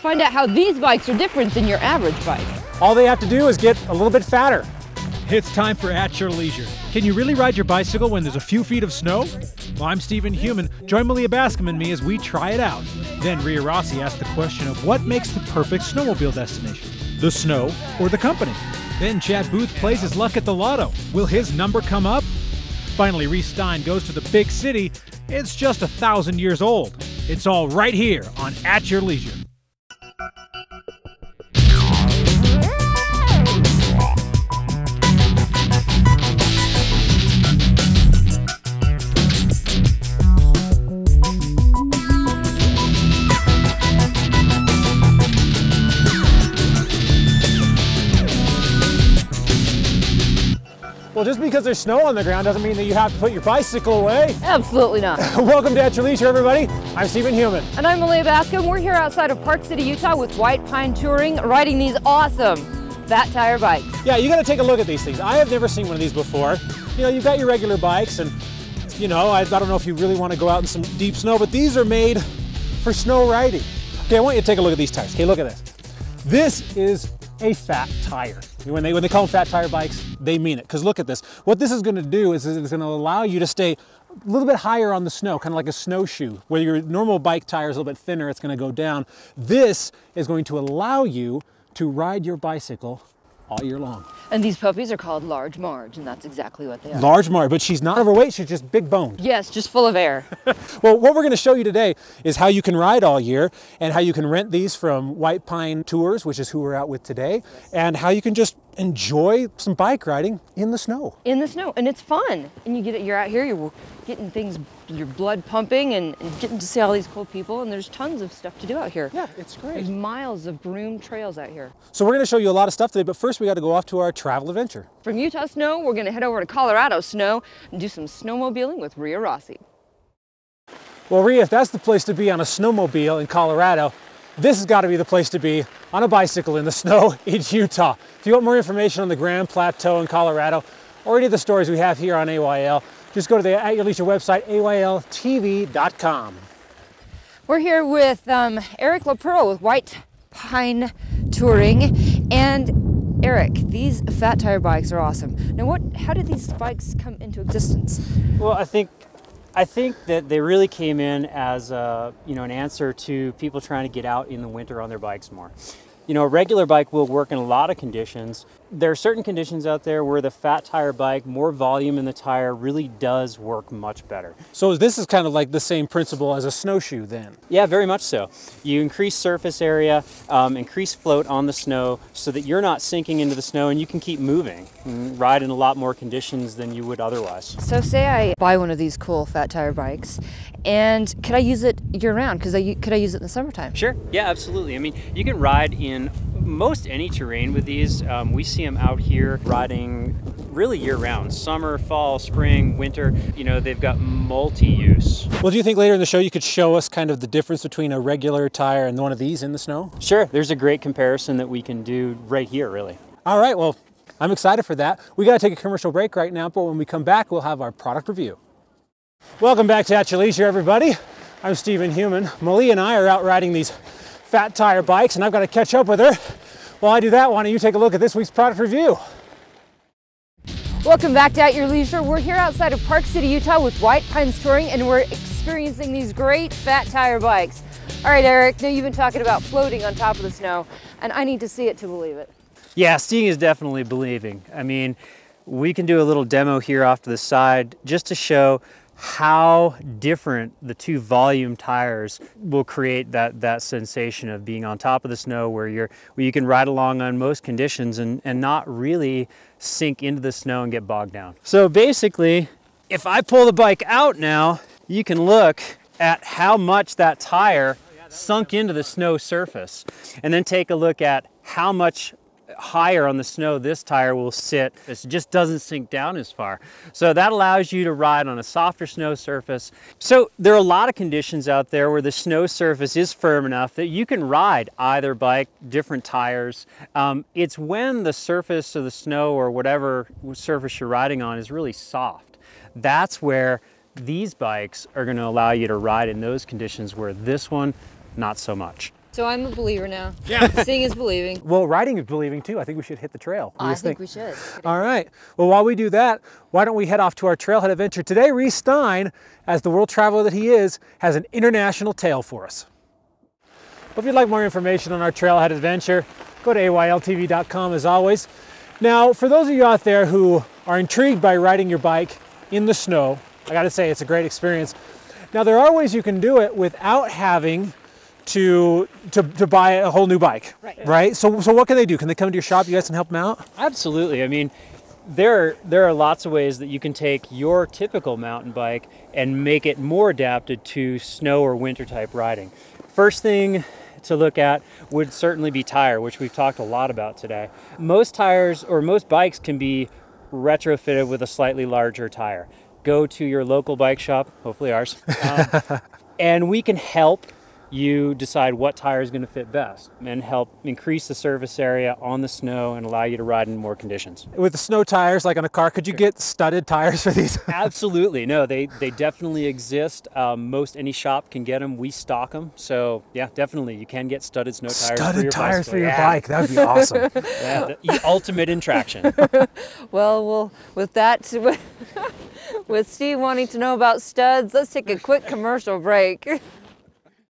find out how these bikes are different than your average bike. All they have to do is get a little bit fatter. It's time for At Your Leisure. Can you really ride your bicycle when there's a few feet of snow? Well, I'm Stephen Human. Join Malia Bascom and me as we try it out. Then Ria Rossi asks the question of what makes the perfect snowmobile destination? The snow or the company? Then Chad Booth plays his luck at the lotto. Will his number come up? Finally, Reese Stein goes to the big city. It's just 1,000 years old. It's all right here on At Your Leisure. Well, just because there's snow on the ground doesn't mean that you have to put your bicycle away. Absolutely not. Welcome to At Your Leisure, everybody. I'm Stephen Human. And I'm Malia Bascom. We're here outside of Park City, Utah with White Pine Touring, riding these awesome fat tire bikes. Yeah, you got to take a look at these things. I have never seen one of these before. You know, you've got your regular bikes and, you know, I don't know if you really want to go out in some deep snow, but these are made for snow riding. Okay, I want you to take a look at these tires. Okay, look at this. This is a fat tire. When they call them fat tire bikes, they mean it. Because look at this. What this is going to do is it's going to allow you to stay a little bit higher on the snow, kind of like a snowshoe. Where your normal bike tire is a little bit thinner, it's going to go down. This is going to allow you to ride your bicycle all year long. And these puppies are called Large Marge, and that's exactly what they are. Large Marge, but she's not overweight, she's just big boned. Yes, just full of air. Well, what we're going to show you today is how you can ride all year and how you can rent these from White Pine Tours, which is who we're out with today, and how you can just enjoy some bike riding in the snow. In the snow, and it's fun. And you're out here, you're getting things, your blood pumping and getting to see all these cool people, and there's tons of stuff to do out here. Yeah, it's great. There's miles of groomed trails out here. So we're going to show you a lot of stuff today, but first we got to go off to our travel adventure. From Utah snow, we're going to head over to Colorado snow and do some snowmobiling with Ria Rossi. Well, Ria, if that's the place to be on a snowmobile in Colorado, this has got to be the place to be on a bicycle in the snow in Utah. If you want more information on the Grand Plateau in Colorado or any of the stories we have here on AYL, just go to the At Your Leisure website, ayltv.com. We're here with Eric LaPearl with White Pine Touring. And Eric, these fat tire bikes are awesome. Now, how did these bikes come into existence? Well, I think that they really came in as an answer to people trying to get out in the winter on their bikes more. You know, a regular bike will work in a lot of conditions. There are certain conditions out there where the fat tire bike, more volume in the tire, really does work much better. So this is kind of like the same principle as a snowshoe then? Yeah, very much so. You increase surface area, increase float on the snow so that you're not sinking into the snow and you can keep moving and ride in a lot more conditions than you would otherwise. So say I buy one of these cool fat tire bikes, and could I use it year round? Could I use it in the summertime? Sure, yeah, absolutely. I mean, you can ride in most any terrain with these. We see them out here riding really year round, summer, fall, spring, winter. You know, they've got multi-use. Well, do you think later in the show you could show us kind of the difference between a regular tire and one of these in the snow? Sure, there's a great comparison that we can do right here, really. All right, well, I'm excited for that. We got to take a commercial break right now, but when we come back, we'll have our product review. Welcome back to At Your Leisure, everybody. I'm Stephen Human. Malia and I are out riding these fat tire bikes, and I've got to catch up with her. While I do that, why don't you take a look at this week's product review? Welcome back to At Your Leisure. We're here outside of Park City, Utah with White Pines Touring, and we're experiencing these great fat tire bikes. All right, Eric, now you've been talking about floating on top of the snow, and I need to see it to believe it. Yeah, seeing is definitely believing. I mean, we can do a little demo here off to the side just to show how different the two volume tires will create that sensation of being on top of the snow where you can ride along on most conditions and not really sink into the snow and get bogged down. So basically, if I pull the bike out now, you can look at how much that tire sunk into the snow surface, and then take a look at how much higher on the snow this tire will sit. It just doesn't sink down as far. So that allows you to ride on a softer snow surface. So there are a lot of conditions out there where the snow surface is firm enough that you can ride either bike, different tires. It's when the surface of the snow or whatever surface you're riding on is really soft. That's where these bikes are going to allow you to ride in those conditions where this one, not so much. So I'm a believer now. Yeah. Seeing is believing. Well, riding is believing too. I think we should hit the trail. What do you I think we should. All right. Well, while we do that, why don't we head off to our trailhead adventure today? Reese Stein, as the world traveler that he is, has an international tale for us. Well, if you'd like more information on our trailhead adventure, go to ayltv.com as always. Now, for those of you out there who are intrigued by riding your bike in the snow, I gotta say it's a great experience. Now, there are ways you can do it without having to buy a whole new bike, right? So what can they do? Can they come to your shop? You guys can help them out? Absolutely. I mean, there are lots of ways that you can take your typical mountain bike and make it more adapted to snow or winter type riding. First thing to look at would certainly be tire, which we've talked a lot about today. Most tires or most bikes can be retrofitted with a slightly larger tire. Go to your local bike shop, hopefully ours, and we can help you decide what tire is going to fit best and help increase the surface area on the snow and allow you to ride in more conditions. With the snow tires, like on a car, could you get studded tires for these? Absolutely. No, they definitely exist. Most any shop can get them. We stock them. So yeah, definitely you can get studded snow tires for your tires bicycle. for your bike. That would be awesome. Yeah, the ultimate in traction. Well, with that, with Steve wanting to know about studs, let's take a quick commercial break.